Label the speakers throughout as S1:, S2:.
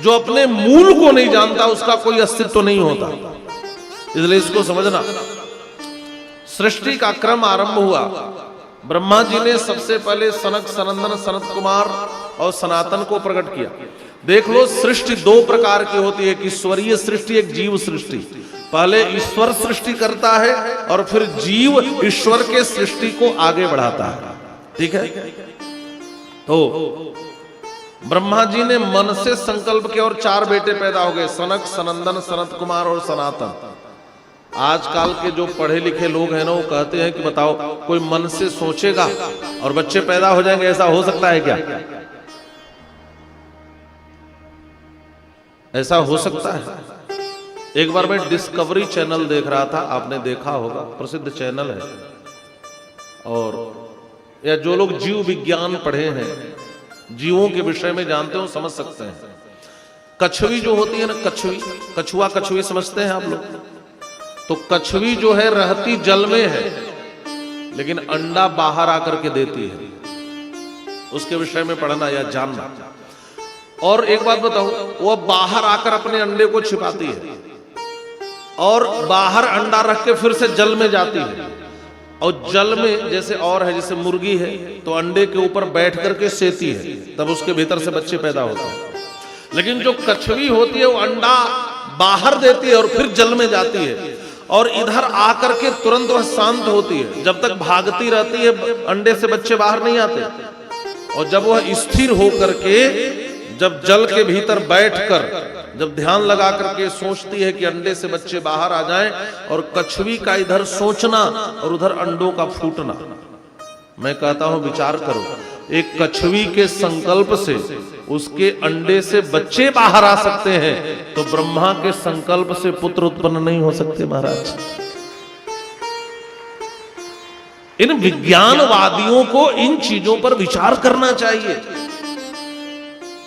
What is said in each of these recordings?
S1: जो अपने मूल को नहीं जानता उसका कोई अस्तित्व नहीं होता। इसलिए इसको समझना। सृष्टि का क्रम आरंभ हुआ। ब्रह्मा जी ने सबसे पहले सनक, सनंदन, सनत कुमार और सनातन को प्रकट किया। देख लो, सृष्टि दो प्रकार की होती है, एक ईश्वरीय सृष्टि, एक जीव सृष्टि। पहले ईश्वर सृष्टि करता है और फिर जीव ईश्वर के सृष्टि को आगे बढ़ाता है। ठीक है। तो ब्रह्मा जी ने मन से संकल्प किया और 4 बेटे पैदा हो गए, सनक, सनंदन, सनत कुमार और सनातन। आजकल के जो पढ़े लिखे लोग हैं ना, वो कहते हैं कि बताओ कोई मन से सोचेगा और बच्चे पैदा हो जाएंगे, ऐसा हो सकता है क्या? ऐसा हो सकता है? एक बार मैं डिस्कवरी चैनल देख रहा था, आपने देखा होगा, प्रसिद्ध चैनल है। और या जो लोग जीव विज्ञान पढ़े हैं, जीवों के विषय में जानते हो, समझ सकते हैं। कछुई जो होती है ना, कछुई, कछुआ कछुई समझते हैं आप लोग? तो कछुई जो है रहती जल में है, लेकिन अंडा बाहर आकर के देती है। उसके विषय में पढ़ना या जानना। और एक बात बताऊं, वो बाहर आकर अपने अंडे को छिपाती है और बाहर अंडा रख के फिर से जल में जाती है। और जल में जैसे और है, जैसे मुर्गी है तो अंडे के ऊपर बैठ करके सेती है, तब उसके भीतर से बच्चे पैदा होते हैं। लेकिन जो कछुई होती है वो अंडा बाहर देती है और फिर जल में जाती है, और इधर आकर के तुरंत वह शांत होती है। जब तक भागती रहती है, अंडे से बच्चे बाहर नहीं आते। और जब वह स्थिर होकर के, जब जल के भीतर बैठकर जब ध्यान लगा करके सोचती है कि अंडे से बच्चे बाहर आ जाएं, और कछुई का इधर सोचना और उधर अंडों का फूटना, मैं कहता हूं विचार करो, एक कछुई के संकल्प से उसके अंडे से बच्चे बाहर आ सकते हैं, तो ब्रह्मा के संकल्प से पुत्र उत्पन्न नहीं हो सकते महाराज। इन विज्ञानवादियों को इन चीजों पर विचार करना चाहिए।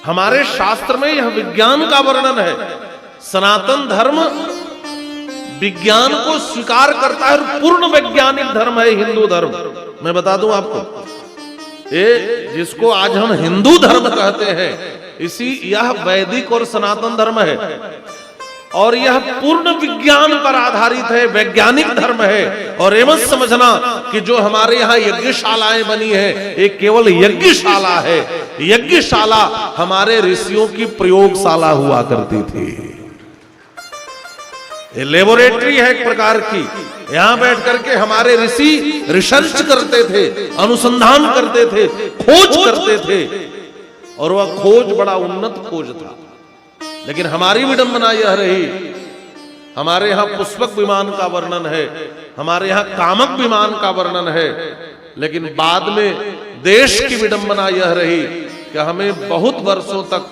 S1: हमारे शास्त्र में यह विज्ञान का वर्णन है। सनातन धर्म विज्ञान को स्वीकार करता है और पूर्ण वैज्ञानिक धर्म है हिंदू धर्म। मैं बता दूं आपको, ये जिसको आज हम हिंदू धर्म कहते हैं, यह वैदिक और सनातन धर्म है, और यह पूर्ण विज्ञान पर आधारित है, वैज्ञानिक धर्म है। और ये मत समझना कि जो हमारे यहाँ यज्ञशालाएं बनी है, ये केवल यज्ञशाला है। यज्ञशाला हमारे ऋषियों की प्रयोगशाला हुआ करती थी। ये लेबोरेटरी है एक प्रकार की। यहां बैठ करके हमारे ऋषि रिसर्च करते थे, अनुसंधान करते थे, खोज करते थे, और वह खोज बड़ा उन्नत खोज था। लेकिन हमारी विडंबना यह रही, हमारे यहां पुष्पक विमान का वर्णन है, हमारे यहां कामक विमान का वर्णन है, लेकिन बाद में देश की विडंबना यह रही कि हमें बहुत वर्षों तक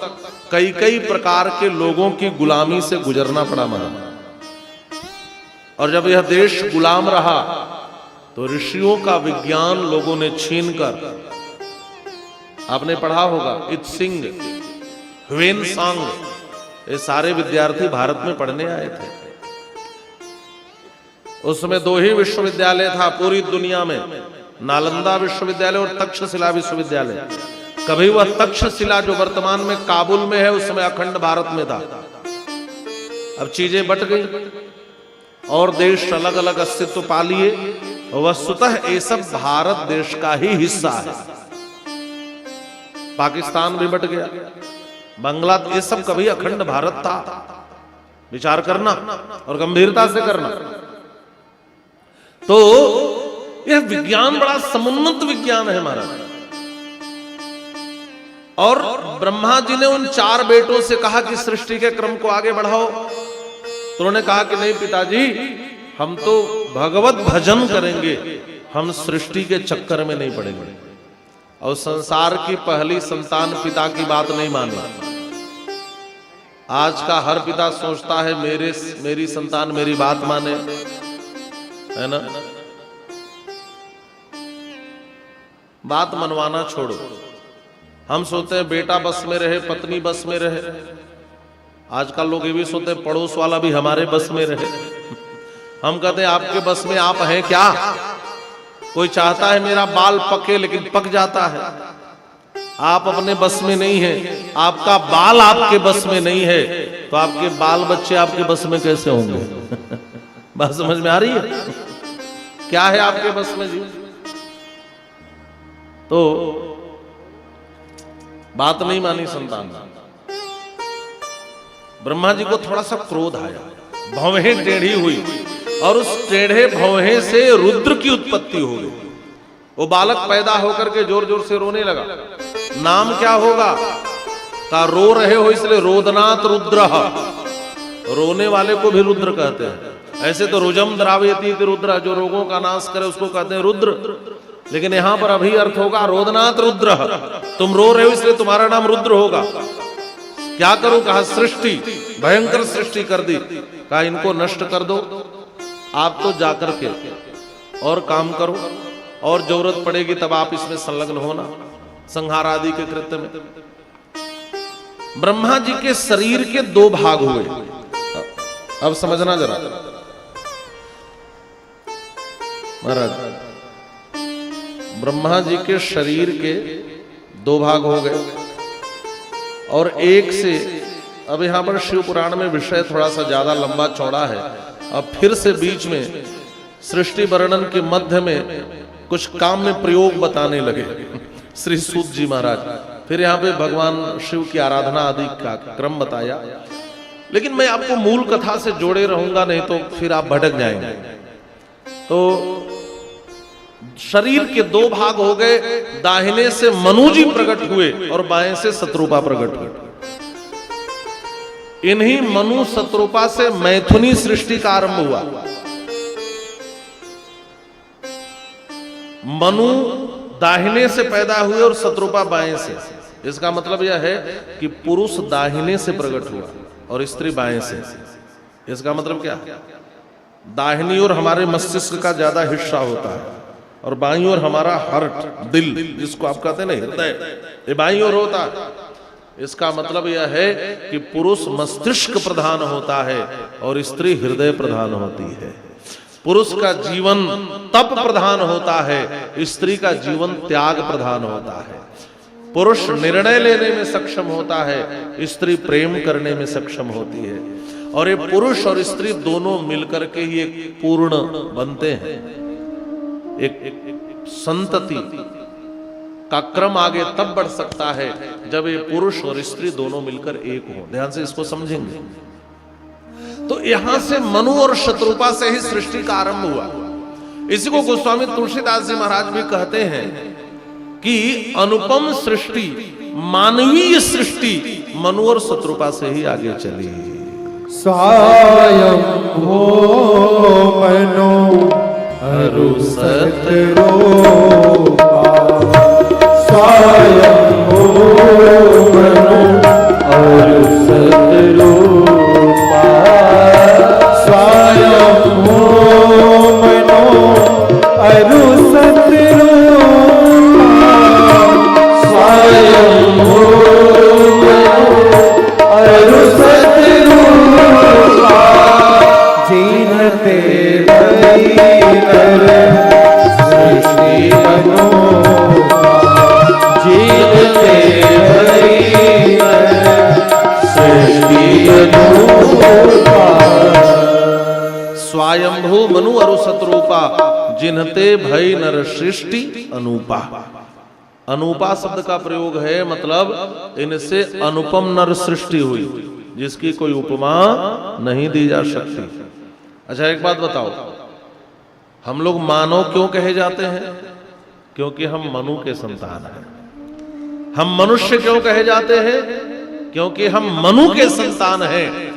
S1: कई कई प्रकार के लोगों की गुलामी से गुजरना पड़ा महाराज। और जब यह देश गुलाम रहा तो ऋषियों का विज्ञान लोगों ने छीनकर, आपने पढ़ा होगा इत्सिंग, ह्वेनसांग, ये सारे विद्यार्थी भारत में पढ़ने आए थे। उसमें 2 ही विश्वविद्यालय था पूरी दुनिया में, नालंदा विश्वविद्यालय और तक्षशिला विश्वविद्यालय। कभी वह तक्षशिला जो वर्तमान में काबुल में है, उसमें अखंड भारत में था। अब चीजें बट गई और देश अलग अलग अस्तित्व पा लिए। वस्तुतः ये सब भारत देश का ही हिस्सा है। पाकिस्तान भी बट गया, बांग्लादेश, ये सब कभी अखंड भारत था। विचार करना और गंभीरता से करना। तो यह विज्ञान बड़ा समुन्नत विज्ञान है हमारा। और ब्रह्मा जी ने उन 4 बेटों से कहा कि सृष्टि के क्रम को आगे बढ़ाओ। तो उन्होंने कहा कि नहीं पिताजी, हम तो भगवत भजन करेंगे, हम सृष्टि के चक्कर में नहीं पड़ेंगे। और संसार की पहली संतान पिता की बात नहीं मानी। आज का हर पिता सोचता है मेरी संतान मेरी बात माने, है ना। बात मनवाना छोड़ो। हम सोचते हैं बेटा बस में रहे, पत्नी बस में रहे। आजकल लोग ये भी सोचते हैं पड़ोस वाला भी हमारे बस में रहे। हम कहते हैं आपके बस में आप हैं क्या? कोई चाहता है मेरा बाल पके, लेकिन पक जाता है। आप अपने बस में नहीं है, आपका बाल आपके बस में नहीं है, तो आपके बाल बच्चे आपके बस में कैसे होंगे? बात समझ में आ रही है? क्या है आपके बस में जी? तो बात नहीं मानी संतान। ब्रह्मा जी को थोड़ा सा क्रोध आया, भौहें टेढ़ी हुई और उस टेढ़े भौहें से रुद्र की उत्पत्ति हो गई। वो बालक पैदा होकर के जोर जोर से रोने लगा। नाम क्या होगा? का रो रहे हो इसलिए रोदनाथ रुद्र, रोने वाले को भी रुद्र कहते हैं। ऐसे तो रुजम द्रावयति रुद्र, जो रोगों का नाश करे उसको कहते हैं रुद्र, लेकिन यहां पर अभी अर्थ होगा रोदनाथ रुद्र। तुम रो रहे हो इसलिए तुम्हारा नाम रुद्र होगा। क्या करूं? कहा सृष्टि, भयंकर सृष्टि कर दी। कहा इनको नष्ट कर दो, आप तो जाकर के और काम करो, और जरूरत पड़ेगी तब आप इसमें संलग्न होना, संहार आदि के कृत्य में। ब्रह्मा जी के शरीर के दो भाग हुए। अब समझना जरा महाराज, ब्रह्मा जी के शरीर के दो भाग हो गए, और एक से, अब यहां पर शिव पुराण में विषय थोड़ा सा ज्यादा लंबा चौड़ा है। अब फिर से बीच में सृष्टि वर्णन के मध्य में कुछ काम में प्रयोग बताने लगे श्री सूत जी महाराज। फिर यहाँ पे भगवान शिव की आराधना आदि का क्रम बताया, लेकिन मैं आपको मूल कथा से जोड़े रहूंगा, नहीं तो फिर आप भटक जाएंगे। तो शरीर के दो भाग हो गए, दाहिने से मनु जी प्रकट हुए और बाएं से शत्रुपा प्रकट हुए। इन्हीं मनु शत्रुपा से मैथुनी सृष्टि का आरंभ हुआ। मनु दाहिने से पैदा हुए और शत्रुपा बाएं से। इसका मतलब यह है कि पुरुष दाहिने से प्रकट हुआ और स्त्री बाएं से। इसका मतलब क्या? दाहिनी ओर हमारे मस्तिष्क का ज्यादा हिस्सा होता है और बाईं ओर हमारा हार्ट, दिल, जिसको आप कहते हैं ना हृदय, ये बाईं ओर होता है। इसका मतलब यह है कि पुरुष मस्तिष्क प्रधान होता है और स्त्री हृदय प्रधान होती है। पुरुष का जीवन तप प्रधान होता है, स्त्री का जीवन त्याग प्रधान होता है। पुरुष निर्णय लेने में सक्षम होता है, स्त्री प्रेम करने में सक्षम होती है। और ये पुरुष और स्त्री दोनों मिलकर के ही एक पूर्ण बनते हैं। एक संतति का क्रम आगे तब बढ़ सकता है जब ये पुरुष और स्त्री दोनों मिलकर एक हो। ध्यान से इसको समझेंगे। तो यहां से मनु और शत्रुपा से ही सृष्टि का आरंभ हुआ। इसी को गोस्वामी तुलसीदास जी महाराज भी कहते हैं कि अनुपम सृष्टि, मानवीय सृष्टि मनु और शत्रुपा से ही आगे चली।
S2: स्वयंभो मनु अरु शत्रुपा, स्वयंभो मनु अरु शत्रुपा, स्वयंभो मनु अरु शत्रुपा, स्वयंभो अरु शत्रुपा, जीनते भई नर सृष्टि अनुपा, जीनते भई नर सृष्टि अनुपा।
S1: स्वयंभू मनु अरु शत्रुपा, जिन्हते भई नर सृष्टि अनुपा। अनुपा शब्द का प्रयोग है, मतलब इनसे अनुपम नर सृष्टि हुई, जिसकी कोई उपमा नहीं दी जा सकती। अच्छा एक बात बताओ, हम लोग मानव क्यों कहे जाते हैं? क्योंकि हम मनु के संतान हैं। हम मनुष्य क्यों कहे जाते हैं? क्योंकि हम मनु के संतान हैं।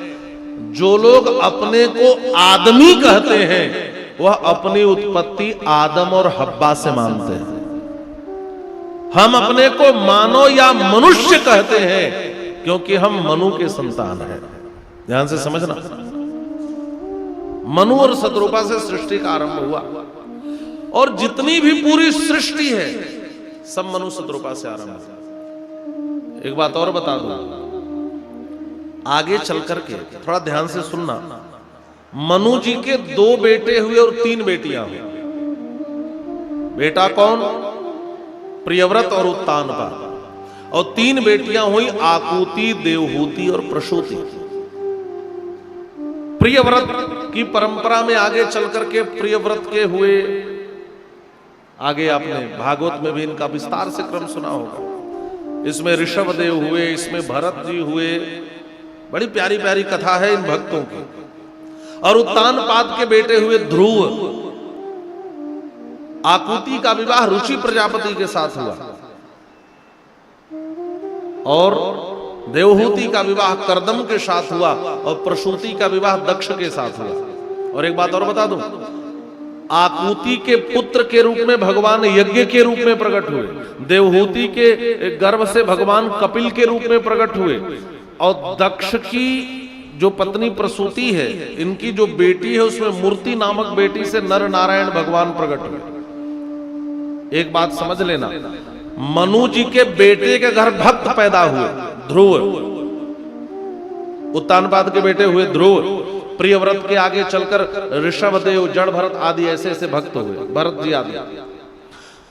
S1: जो लोग अपने को आदमी कहते हैं वह अपनी उत्पत्ति आदम और हव्वा से मानते हैं। हम अपने को मानव या मनुष्य कहते हैं क्योंकि हम मनु के संतान हैं। ध्यान से समझना। मनु और शत्रुपा से सृष्टि का आरंभ हुआ और जितनी भी पूरी सृष्टि है सब मनु शत्रुपा से आरंभ हुआ। एक बात और बता दूं, आगे चल करके थोड़ा ध्यान से सुनना। मनु जी के 2 बेटे हुए और 3 बेटियां हुई। बेटा कौन? प्रियव्रत और उत्तानपा। और 3 बेटियां हुई आकुति, देवहूति और प्रसूति। प्रियव्रत की परंपरा में आगे चल करके प्रियव्रत के हुए, आगे आपने भागवत में भी इनका विस्तार से क्रम सुना होगा। इसमें ऋषभदेव हुए, इसमें भरत जी हुए, बड़ी प्यारी प्यारी कथा है इन भक्तों की। और उत्तानपाद के बेटे हुए ध्रुव। आकुति का विवाह रुचि प्रजापति के साथ हुआ और देवहूति का विवाह कर्दम के साथ हुआ और प्रसूति का विवाह दक्ष के साथ हुआ। और एक बात और बता दूं, आकुति के पुत्र के रूप में भगवान यज्ञ के रूप में प्रकट हुए, देवहूति के गर्भ से भगवान कपिल के रूप में प्रकट हुए, और दक्ष की जो पत्नी प्रसूति है, इनकी जो बेटी है उसमें मूर्ति नामक बेटी से नर नारायण भगवान प्रकट हुए। एक बात समझ लेना, मनु जी के बेटे के घर भक्त पैदा हुए, ध्रुव। उत्तानपाद के बेटे हुए ध्रुव। प्रियव्रत के आगे चलकर ऋषभदेव, जड़ भरत आदि ऐसे ऐसे भक्त हुए, भरत जी आदि।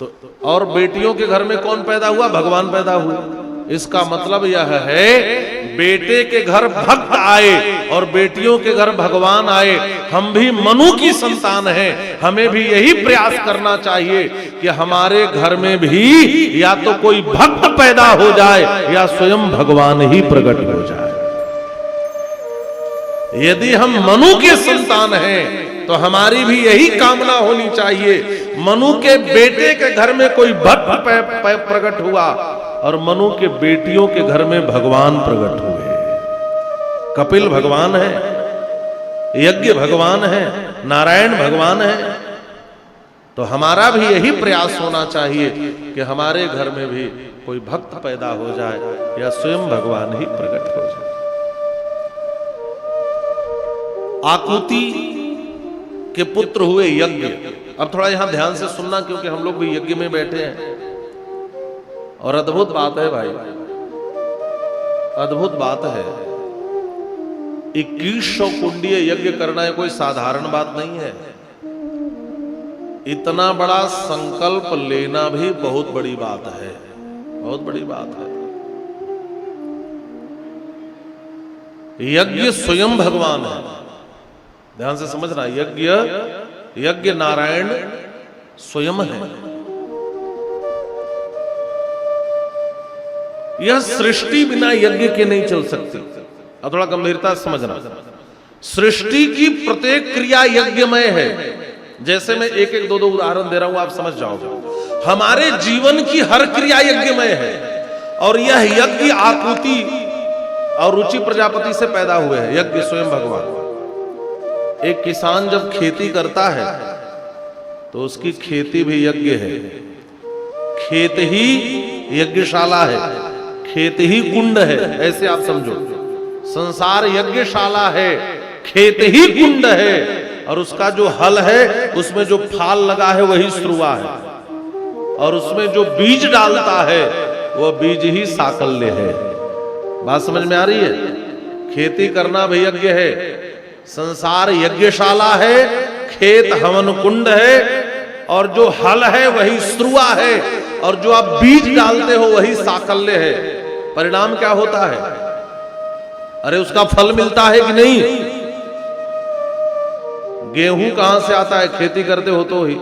S1: तो और बेटियों के घर में कौन पैदा हुआ? भगवान पैदा हुए। इसका मतलब यह है बेटे के घर भक्त आए और बेटियों के घर भगवान आए। हम भी मनु की संतान हैं, हमें भी यही प्रयास करना चाहिए कि हमारे घर में भी या तो कोई भक्त पैदा हो जाए या स्वयं भगवान ही प्रकट हो जाए। यदि हम मनु के संतान हैं तो हमारी भी यही कामना होनी चाहिए। मनु के बेटे के घर में कोई भक्त प्रकट हुआ और मनु के बेटियों के घर में भगवान प्रकट हुए। कपिल भगवान है, यज्ञ भगवान है, नारायण भगवान है। तो हमारा भी यही प्रयास होना चाहिए कि हमारे घर में भी कोई भक्त पैदा हो जाए या स्वयं भगवान ही प्रकट हो जाए। आकुति के पुत्र हुए यज्ञ। अब थोड़ा यहां ध्यान से सुनना, क्योंकि हम लोग भी यज्ञ में बैठे हैं और अद्भुत बात है भाई, अद्भुत बात है। 2100 कुंडीय यज्ञ करना है कोई साधारण बात नहीं है। इतना बड़ा संकल्प लेना भी बहुत बड़ी बात है, बहुत बड़ी बात है। यज्ञ स्वयं भगवान है, ध्यान से समझना। यज्ञ नारायण स्वयं है। यह सृष्टि बिना यज्ञ के नहीं चल सकती। अब थोड़ा गंभीरता से समझना, सृष्टि की प्रत्येक क्रिया यज्ञमय है। जैसे मैं एक एक दो दो उदाहरण दे रहा हूं, आप समझ जाओगे। हमारे जीवन की हर क्रिया यज्ञमय है और यह यज्ञ आकुति और रुचि प्रजापति से पैदा हुए हैं। यज्ञ स्वयं भगवान। एक किसान जब खेती करता है तो उसकी खेती भी यज्ञ है। खेत ही यज्ञशाला है, खेत ही कुंड है, ऐसे आप समझो। संसार यज्ञशाला है, खेत ही कुंड है, और उसका जो हल है उसमें जो फाल लगा है वही श्रुआ है, और उसमें जो बीज डालता है वह बीज ही साकल्य है। बात समझ में आ रही है? खेती करना भी यज्ञ है, संसार यज्ञशाला है, खेत हवन कुंड है, और जो हल है वही श्रुआ है, और जो आप बीज डालते हो वही साकल्य है। परिणाम क्या होता है? अरे उसका फल मिलता है कि नहीं? गेहूं कहां से आता है? खेती करते हो तो ही।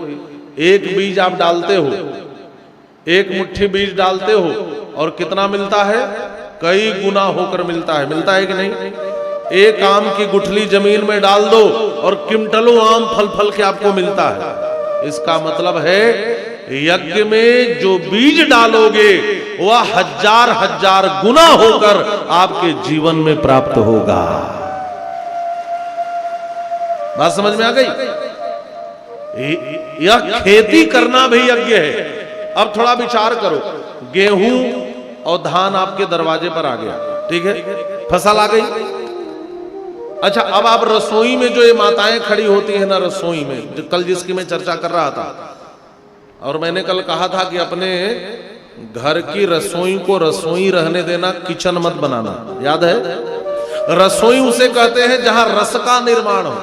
S1: एक बीज आप डालते हो, एक मुट्ठी बीज डालते हो, और कितना मिलता है? कई गुना होकर मिलता है। मिलता है कि नहीं? एक आम की गुठली जमीन में डाल दो और किमटलों आम फल फल के आपको मिलता है। इसका मतलब है यज्ञ में जो बीज डालोगे वह हजार हजार गुना होकर आपके जीवन में प्राप्त होगा। बात समझ में आ गई? यह खेती करना भी यज्ञ है। अब थोड़ा विचार करो, गेहूं और धान आपके दरवाजे पर आ गया, ठीक है, फसल आ गई। अच्छा, अब आप रसोई में जो ये माताएं खड़ी होती है ना, रसोई में, जो कल जिसकी मैं चर्चा कर रहा था, और मैंने कल कहा था कि अपने घर की रसोई को रसोई रहने देना, किचन मत बनाना। याद है? रसोई उसे कहते हैं जहां रस का निर्माण हो,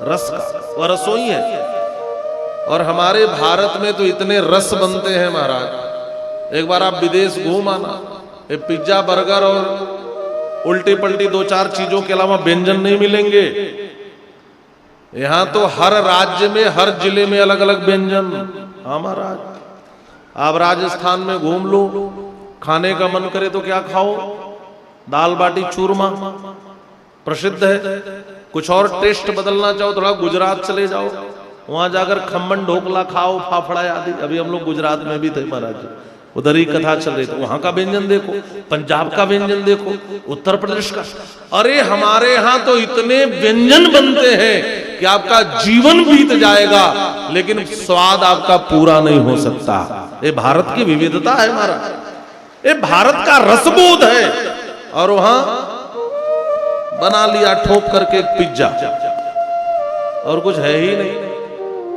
S1: रस का, वह रसोई है। और हमारे भारत में तो इतने रस बनते हैं महाराज, एक बार आप विदेश घूम आना, ये पिज्जा बर्गर और उल्टी पल्टी 2-4 चीजों के अलावा व्यंजन नहीं मिलेंगे। यहां तो हर राज्य में, हर जिले में अलग अलग व्यंजन। हमारा आप राजस्थान में घूम लो, खाने का मन करे तो क्या खाओ, दाल बाटी चूरमा प्रसिद्ध है। कुछ और टेस्ट बदलना चाहो थोड़ा गुजरात चले जाओ, वहां जाकर खम्मन ढोकला खाओ, फाफड़ा आदि। अभी हम लोग गुजरात में भी थे महाराज, उधर ही कथा चल रही, तो वहां का व्यंजन देखो, पंजाब का व्यंजन देखो, उत्तर प्रदेश का। अरे हमारे यहाँ तो इतने व्यंजन बनते हैं कि आपका जीवन बीत जाएगा लेकिन स्वाद आपका पूरा नहीं हो सकता। ये भारत की विविधता है हमारा, ये भारत का रसबोध है। और वहां बना लिया ठोक करके एक पिज्जा, और कुछ है ही नहीं।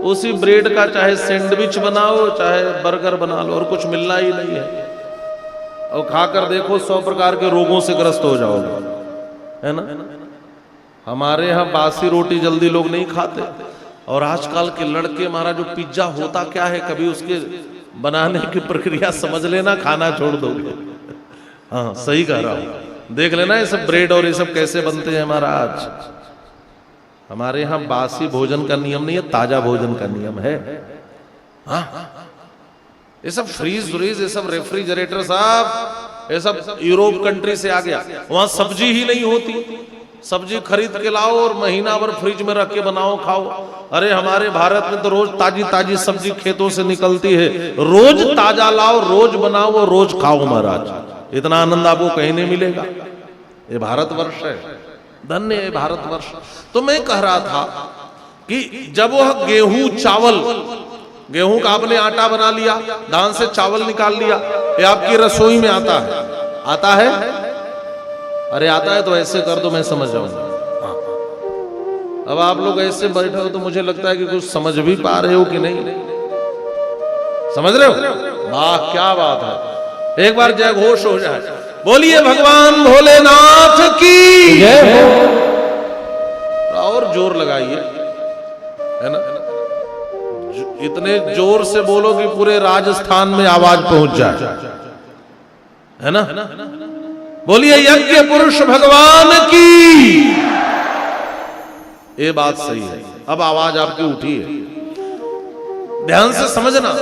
S1: उसी ब्रेड का चाहे सैंडविच बनाओ, चाहे बर्गर बना लो, और कुछ मिलना ही नहीं है। और खाकर देखो 100 प्रकार के रोगों से ग्रस्त हो जाओगे, है ना। हमारे यहाँ बासी रोटी जल्दी लोग नहीं खाते। और आजकल के लड़के, हमारा जो पिज्जा होता क्या है, कभी उसके बनाने की प्रक्रिया समझ लेना, खाना छोड़ दोगे। हाँ सही कह रहा हूं, देख लेना ये सब ब्रेड और ये सब कैसे बनते हैं महाराज। हमारे यहाँ बासी भोजन का नियम नहीं है, ताजा भोजन का नियम है। हाँ ये सब फ्रीज व्रीज, ये सब रेफ्रिजरेटर साहब, ये सब यूरोप कंट्री से आ गया। वहां सब्जी ही नहीं होती, सब्जी खरीद के लाओ और महीना भर फ्रिज में रख के बनाओ खाओ। अरे हमारे भारत में तो रोज ताजी ताजी सब्जी खेतों से निकलती है, रोज ताजा लाओ, रोज बनाओ और रोज खाओ महाराज। इतना आनंद आपको कहीं नहीं मिलेगा। ये भारतवर्ष है, धन्य है भारतवर्ष। तो मैं कह रहा था कि जब वह गेहूं चावल, गेहूं का आपने आटा बना लिया, धान से चावल निकाल लिया, ये आपकी रसोई में आता है, आता है। अरे आता है तो ऐसे कर दो, मैं समझ जाऊंगा। हाँ। अब आप लोग ऐसे बैठे हो तो मुझे लगता है कि कुछ समझ भी पा रहे हो कि नहीं, समझ रहे हो। वाह क्या बात है, एक बार जय घोष हो जाए, बोलिए भगवान भोलेनाथ की जय हो। और जोर लगाइए, है ना, इतने जोर से बोलो कि पूरे राजस्थान में आवाज पहुंच जाए, है ना। बोलिए यज्ञ पुरुष भगवान की। ये बात सही है। अब आवाज आपकी उठी है, ध्यान से समझना।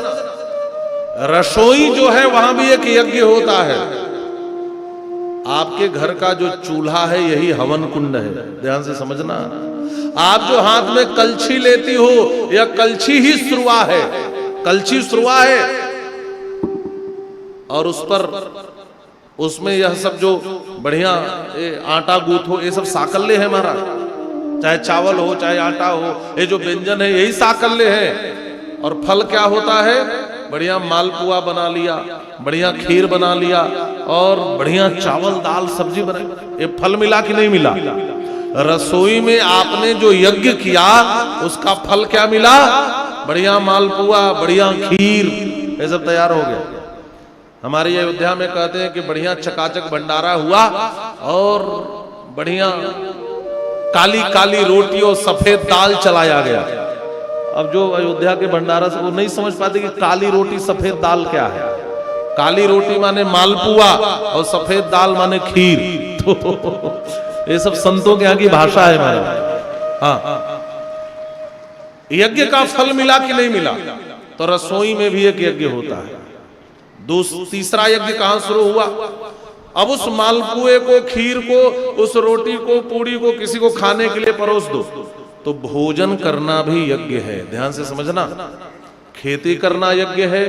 S1: रसोई जो है वहां भी एक यज्ञ होता है। आपके घर का जो चूल्हा है यही हवन कुंड है, ध्यान से समझना। आप जो हाथ में कलछी लेती हो, यह कलछी ही सुरवा है, कलछी सुरवा है। और उस पर, उसमें यह सब जो बढ़िया आटा गूंथो, ये सब साकल्य है हमारा। चाहे चावल हो चाहे आटा हो, ये जो व्यंजन है यही साकल्य है। और फल क्या होता है, बढ़िया मालपुआ बना लिया, बढ़िया खीर बना लिया, और बढ़िया चावल दाल सब्जी बना। ये फल मिला कि नहीं मिला। रसोई में आपने जो यज्ञ किया उसका फल क्या मिला, बढ़िया मालपुआ, बढ़िया खीर, ये सब तैयार हो गया। हमारी अयोध्या में कहते हैं कि बढ़िया चकाचक भंडारा हुआ, और बढ़िया काली काली रोटी और सफेद दाल चलाया गया। अब जो अयोध्या के भंडारा से वो नहीं समझ पाते कि काली रोटी सफेद दाल क्या है। काली रोटी माने मालपुआ और सफेद दाल माने खीर। तो ये सब संतों के यहाँ की भाषा है हमारा। हाँ, यज्ञ का फल मिला कि नहीं मिला। तो रसोई में भी एक यज्ञ होता है। तीसरा यज्ञ कहां शुरू हुआ। अब उस मालपुए को, खीर को, उस रोटी को, पूड़ी को किसी को खाने के लिए परोस दो, तो भोजन करना भी यज्ञ है, ध्यान से समझना। खेती करना यज्ञ है,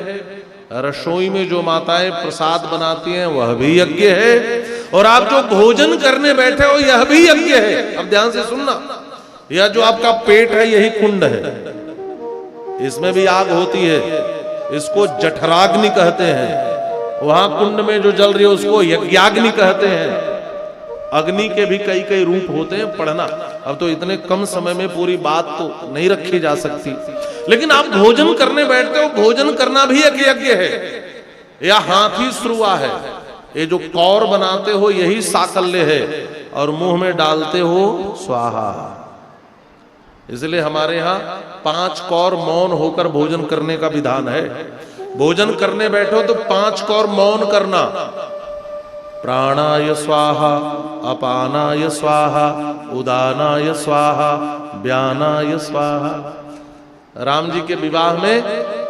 S1: रसोई में जो माताएं प्रसाद बनाती हैं वह भी यज्ञ है, और आप जो भोजन करने बैठे हो यह भी यज्ञ है। अब ध्यान से सुनना, यह जो आपका पेट है यही कुंड है, इसमें भी आग होती है, इसको जठराग्नि कहते हैं। वहां कुंड में जो जल रही है उसको यज्ञाग्नि कहते हैं। अग्नि के भी कई कई रूप होते हैं, पढ़ना। अब तो इतने कम समय में पूरी बात तो नहीं रखी जा सकती, लेकिन आप भोजन करने बैठते हो, भोजन करना भी एक यज्ञ है। या हाथी श्रुआ है, ये जो कौर बनाते हो यही साकल्य है, और मुंह में डालते हो स्वाहा। इसलिए हमारे यहाँ 5 कौर मौन होकर भोजन करने का विधान है। भोजन करने बैठो तो 5 कौर मौन करना, प्राणाय स्वाहा, अपानाय स्वाहा, उदानाय स्वाहा, व्यानाय स्वाहा। राम जी के विवाह में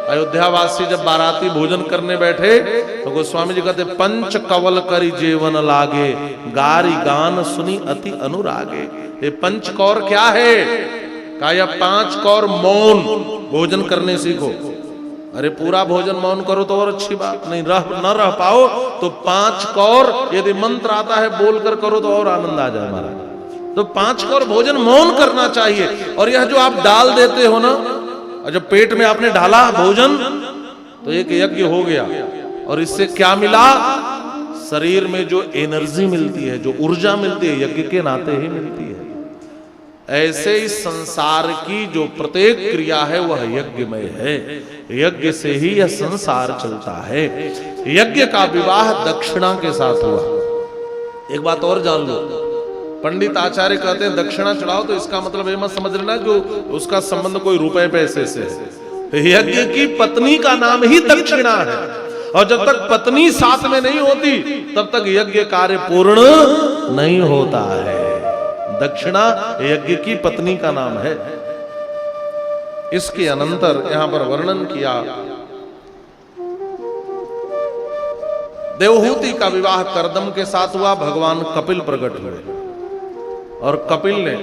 S1: अयोध्यावासी जब बाराती भोजन करने बैठे तो गोस्वामी जी कहते पंच कवल करी जेवन लागे, गारी गान सुनी अति अनुरागे। ये पंच कौर क्या है? कहा यह 5 कौर मौन भोजन करने सीखो। अरे पूरा भोजन मौन करो तो और अच्छी बात, नहीं न रह पाओ तो 5 कौर यदि मंत्र आता है बोलकर करो तो और आनंद आ जाए महाराज। तो 5 कौर भोजन मौन करना चाहिए। और यह जो आप डाल देते हो ना, और जब पेट में आपने डाला भोजन तो एक यज्ञ हो गया। और इससे क्या मिला? शरीर में जो एनर्जी मिलती है, जो ऊर्जा मिलती है, यज्ञ के नाते ही मिलती है। ऐसे इस संसार की जो प्रत्येक क्रिया है वह यज्ञमय है। यज्ञ से ही यह संसार चलता है। यज्ञ का विवाह दक्षिणा के साथ हुआ। एक बात और जान लो, पंडित आचार्य कहते हैं दक्षिणा चढ़ाओ तो इसका मतलब ये मत समझ लेना कि उसका संबंध कोई रुपए पैसे से है। यज्ञ की पत्नी का नाम ही दक्षिणा है। और जब तक पत्नी साथ में नहीं होती तब तक यज्ञ कार्य पूर्ण नहीं होता है। दक्षिणा यज्ञ की पत्नी का नाम है। इसके अनंतर यहां पर वर्णन किया, देवहूति का विवाह करदम के साथ हुआ। भगवान कपिल प्रकट हुए और कपिल ने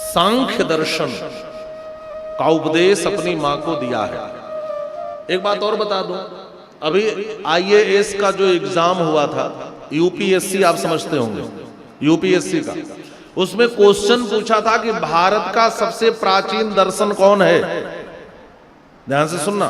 S1: सांख्य दर्शन का उपदेश अपनी मां को दिया है। एक बात और बता दूं, अभी IAS का जो एग्जाम हुआ था, UPSC आप समझते होंगे, UPSC का, उसमें क्वेश्चन पूछा था कि भारत का सबसे प्राचीन दर्शन कौन है। ध्यान से सुनना,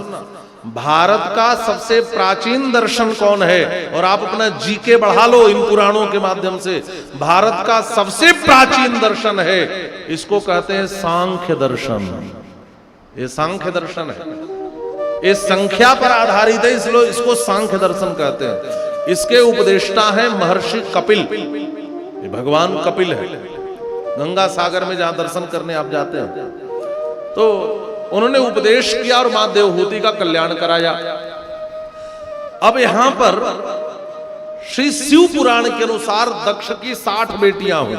S1: भारत का सबसे प्राचीन दर्शन कौन है? और आप अपना जीके बढ़ा लो इन पुराणों के माध्यम से। भारत का सबसे प्राचीन दर्शन है, इसको कहते हैं सांख्य दर्शन। ये सांख्य दर्शन है, ये संख्या पर आधारित है, इसलिए इसको सांख्य दर्शन कहते हैं। इसके उपदेष्टा हैं महर्षि कपिल। ये भगवान कपिल है। गंगा सागर में जहां दर्शन करने आप जाते हैं तो उन्होंने उपदेश किया और मां देवहूति का कल्याण कराया। अब यहां पर श्री शिव पुराण के अनुसार दक्ष की 60 बेटियां हुई।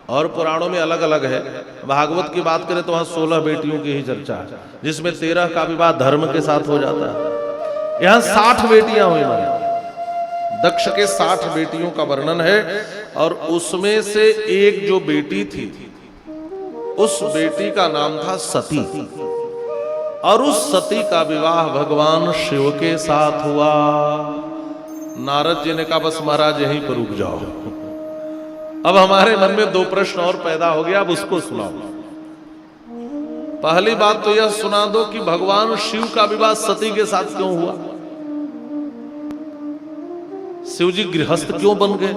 S1: और पुराणों में अलग अलग है। भागवत की बात करें तो वहां 16 बेटियों की ही चर्चा है, जिसमें 13 का विवाह धर्म के साथ हो जाता है। यहां 60 बेटियां हुई। दक्ष के 60 बेटियों का वर्णन है। और उसमें से एक जो बेटी थी, उस बेटी का नाम था सती। और उस सती का विवाह भगवान शिव के साथ हुआ। नारद जी ने कहा बस महाराज यहीं पर रुक जाओ। अब हमारे मन में 2 प्रश्न और पैदा हो गया, अब उसको सुनाओ। पहली बात तो यह सुना दो कि भगवान शिव का विवाह सती के साथ क्यों हुआ? शिव जी गृहस्थ क्यों बन गए?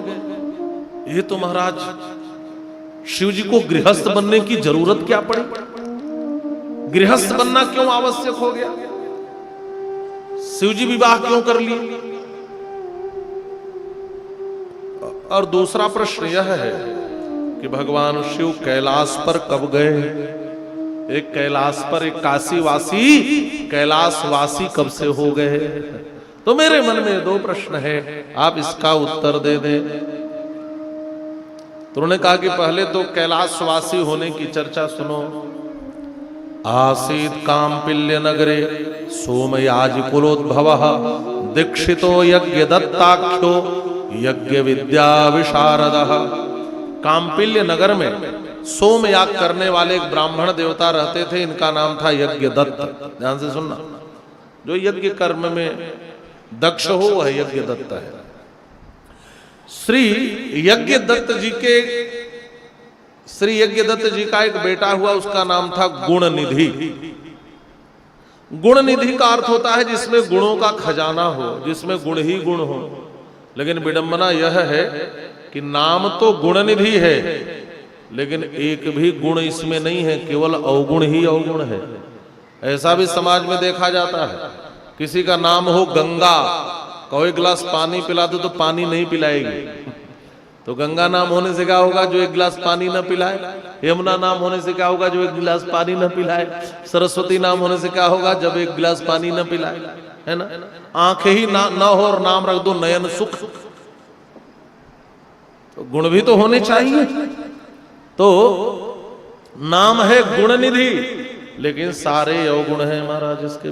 S1: ये तो महाराज शिव जी को गृहस्थ बनने की जरूरत क्या पड़ी? गृहस्थ बनना क्यों आवश्यक हो गया? शिव जी विवाह क्यों कर लिए? और दूसरा प्रश्न यह है कि भगवान शिव कैलाश पर कब गए? एक कैलाश पर एक काशीवासी कैलाशवासी कब से हो गए? तो मेरे मन में 2 प्रश्न है, आप इसका उत्तर दे दें। तो उन्होंने कहा कि पहले तो कैलाशवासी होने की चर्चा सुनो। आसीत काम्पिल्य नगरे सोमयाजिकुलोद्भवः दीक्षितो यज्ञ दत्ताख्यो यज्ञ विद्या विशारदः। काम्पिल्य नगर में सोमयाग करने वाले एक ब्राह्मण देवता रहते थे, इनका नाम था यज्ञ दत्त। ध्यान से सुनना, जो यज्ञ कर्म में दक्ष हो वह यज्ञ दत्त है। श्री यज्ञ दत्त जी का एक बेटा हुआ, उसका नाम था गुणनिधि। गुणनिधि का अर्थ होता है जिसमें गुणों का खजाना हो, जिसमें गुण ही गुण हो। लेकिन विडंबना यह है कि नाम तो गुणनिधि है, लेकिन एक भी गुण इसमें नहीं है, केवल अवगुण ही अवगुण है। ऐसा भी समाज में देखा जाता है। किसी का नाम हो गंगा, कहो 1 गिलास पानी पिला दो तो पानी नहीं पिलाएगी। तो गंगा नाम होने से क्या होगा? जो 1 गिलास पानी न पिलाए। यमुना नाम होने से क्या होगा? जो 1 गिलास पानी न पिलाए। सरस्वती नाम होने से क्या होगा? जब 1 गिलास पानी न पिलाए, है ना। आंखें ही ना हो और नाम रख दो नयन सुख, तो गुण भी तो होने चाहिए। तो नाम है गुण निधि, लेकिन सारे अवगुण हैं महाराज इसके।